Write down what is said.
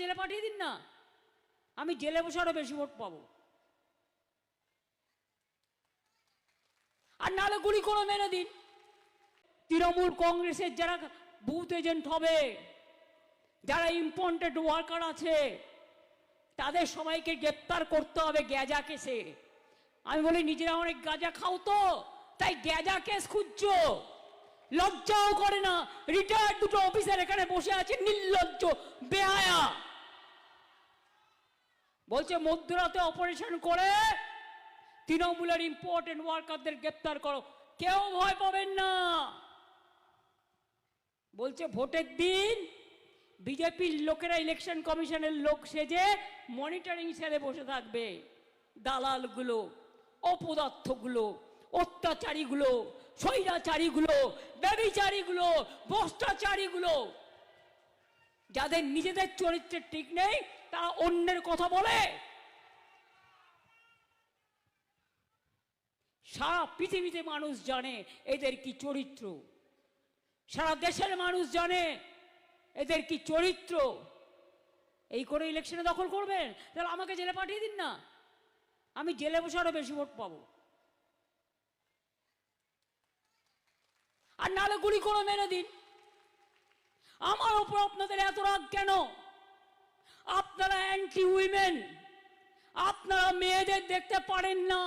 জেলে পাঠিয়ে দিন না, আমি জেলে বসে আরো বেশি ভোট পাবো। আর নাহলে গুলি করে মেরে দিন। তৃণমূল কংগ্রেসের যারা বুথ এজেন্ট হবে, যারা ইম্পর্টেন্ট ওয়ার্কার আছে, তাদের সবাইকে গ্রেপ্তার করতে হবে গ্যাজা কেসে। আমি বলি নিজেরা অনেক গাঁজা খাও তো, তাই গ্যাজা কেস খুঁজছো, লজ্জাও করে না। রিটায়ার্ড দুটো অফিসার এখানে বসে আছে, নির্লজ্জ বেহায়া, বলছে মধ্যরাতে অপারেশন করে তৃণমূলের ইম্পর্টেন্ট ওয়ার্কারদের গ্রেপ্তার করো। কেউ ভয় পাবেন না। বলছে ভোটের দিন বিজেপির লোকেরা ইলেকশন কমিশনের লোক সেজে মনিটরিং সেলে বসে থাকবে। দালালগুলো, অপদার্থগুলো, অত্যাচারীগুলো, স্বৈরাচারীগুলো, ব্যভিচারীগুলো, ভ্রষ্টাচারীগুলো, যাদের নিজেদের চরিত্রের ঠিক নেই, তারা অন্যের কথা বলে। সারা পৃথিবীতে মানুষ জানে এদের কি চরিত্র, সারা দেশের মানুষ জানে এদের কি চরিত্র। এই করে ইলেকশনে দখল করবেন? তাহলে আমাকে জেলে পাঠিয়ে দিন না, আমি জেলে বসে আরো বেশি ভোট পাবো। আর নাহলে গুলি করে মেরে দিন। আমার উপর আপনাদের এত রাগ কেন? আপনারা অ্যান্টি উইমেন, আপনারা মেয়েদের দেখতে পারেন না।